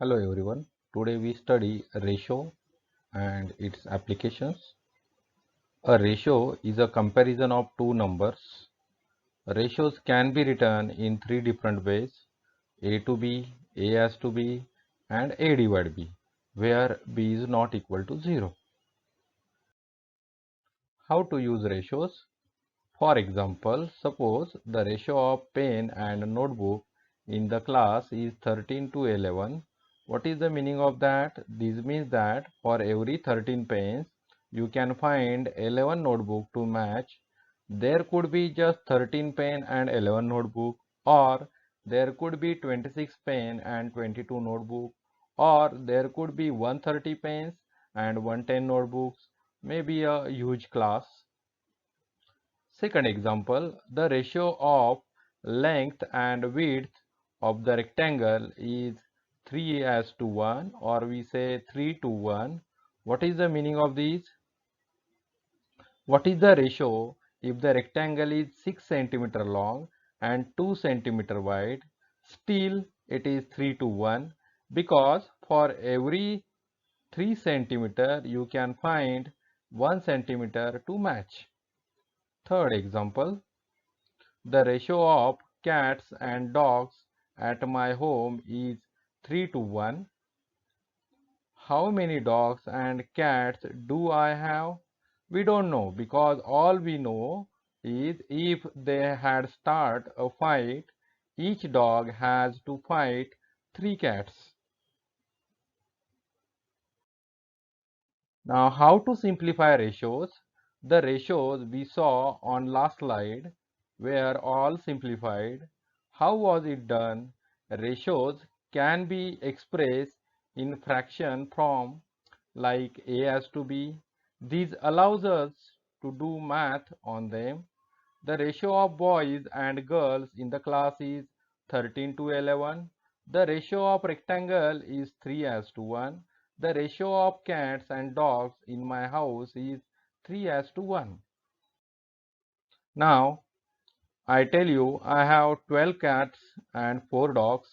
Hello everyone. Today we study ratio and its applications. A ratio is a comparison of two numbers. Ratios can be written in three different ways: A to B, A as to B, and A divided B, where B is not equal to 0. How to use ratios? For example, suppose the ratio of pen and notebook in the class is 13 to 11. What is the meaning of that? This means that for every 13 pens, you can find 11 notebook to match. There could be just 13 pen and 11 notebook, or there could be 26 pen and 22 notebook, or there could be 130 pens and 110 notebooks, maybe a huge class. Second example, the ratio of length and width of the rectangle is 3 as to 1, or we say 3 to 1. What is the meaning of this? What is the ratio if the rectangle is 6 centimeter long and 2 centimeter wide? Still it is 3 to 1, because for every 3 centimeter you can find 1 centimeter to match. Third example, the ratio of cats and dogs at my home is 3 to 1. How many dogs and cats do I have? We don't know, because all we know is if they had start a fight, each dog has to fight 3 cats. Now, how to simplify ratios? The ratios we saw on last slide were all simplified. How was it done? Ratios can be expressed in fraction form like A as to B. This allows us to do math on them. The ratio of boys and girls in the class is 13 to 11. The ratio of rectangle is 3 as to 1. The ratio of cats and dogs in my house is 3 as to 1. Now, I tell you I have 12 cats and 4 dogs.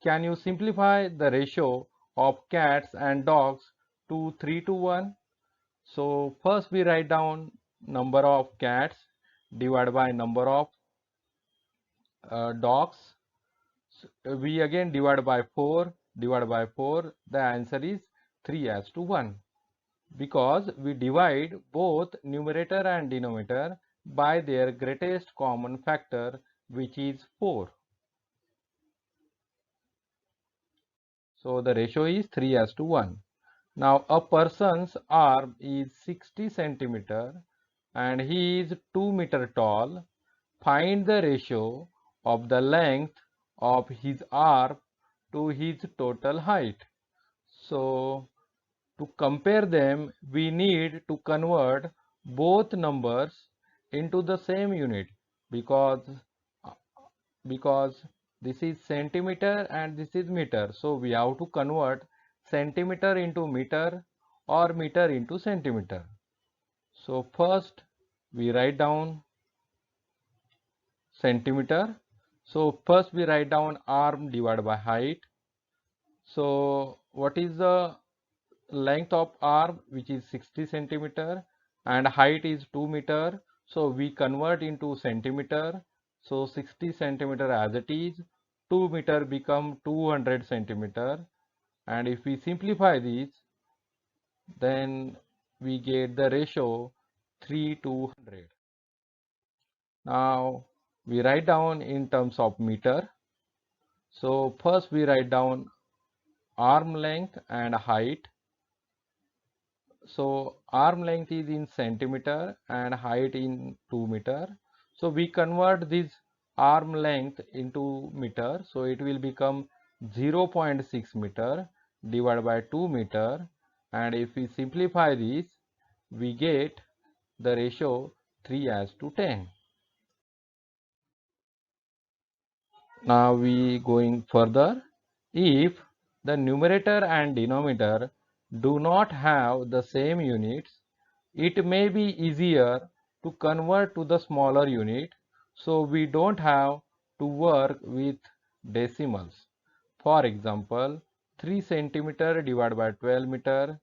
Can you simplify the ratio of cats and dogs to 3 to 1? So first we write down number of cats divided by number of dogs. We again divide by 4, divided by 4. The answer is 3 as to 1, because we divide both numerator and denominator by their greatest common factor, which is 4. So the ratio is 3 as to 1. Now a person's arm is 60 centimeter and he is 2 meter tall. Find the ratio of the length of his arm to his total height. So to compare them, we need to convert both numbers into the same unit, because because this is centimeter and this is meter. So we have to convert centimeter into meter or meter into centimeter. So first we write down centimeter. So first we write down arm divided by height. So what is the length of arm, which is 60 centimeter, and height is 2 meter? So we convert into centimeter. So 60 centimeter as it is, 2 meter become 200 centimeter, and if we simplify this, then we get the ratio 3 to 100. Now we write down in terms of meter. So first we write down arm length and height. So arm length is in centimeter and height in 2 meter. So we convert this arm length into meter. So it will become 0.6 meter divided by 2 meter. And if we simplify this, we get the ratio 3 as to 10. Now we going further. If the numerator and denominator do not have the same units, it may be easier to convert to the smaller unit, so we don't have to work with decimals. For example, 3 centimeter divided by 12 meter,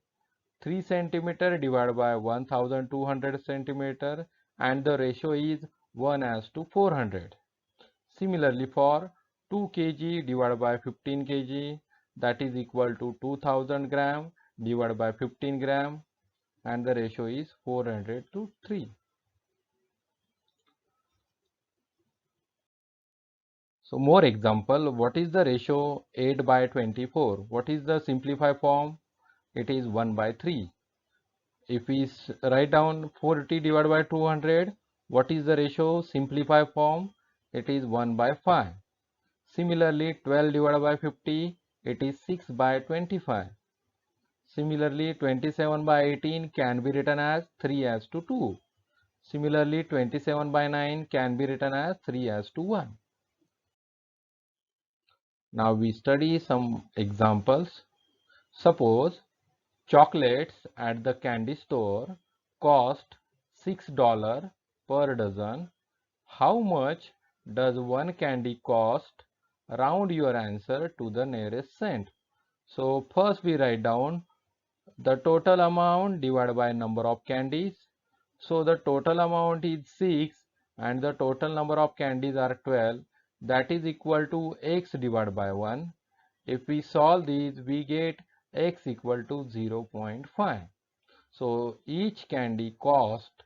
3 centimeter divided by 1200 centimeter, and the ratio is 1:400. Similarly, for 2 kg divided by 15 kg, that is equal to 2000 gram divided by 15 gram, and the ratio is 400:3. So more example, what is the ratio 8/24? What is the simplified form? It is 1/3. If we write down 40 divided by 200, what is the ratio simplified form? It is 1/5. Similarly, 12 divided by 50, it is 6/25. Similarly, 27/18 can be written as 3:2. Similarly, 27/9 can be written as 3:1. Now we study some examples. Suppose chocolates at the candy store cost $6 per dozen. How much does one candy cost? Round your answer to the nearest cent. So first we write down the total amount divided by number of candies. So the total amount is 6 and the total number of candies are 12. That is equal to x divided by 1. If we solve these, we get x equal to 0.5. So each candy cost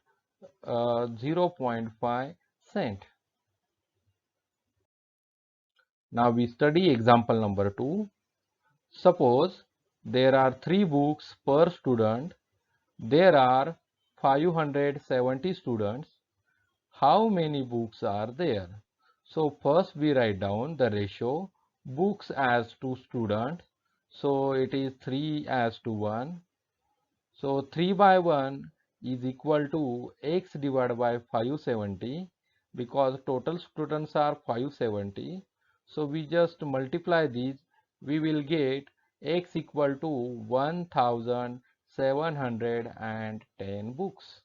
0.5 cent. Now we study example number 2. Suppose there are 3 books per student. There are 570 students. How many books are there? So first we write down the ratio books as to student. So it is 3:1. So 3/1 is equal to x divided by 570 because total students are 570. So we just multiply these. We will get x equal to 1710 books.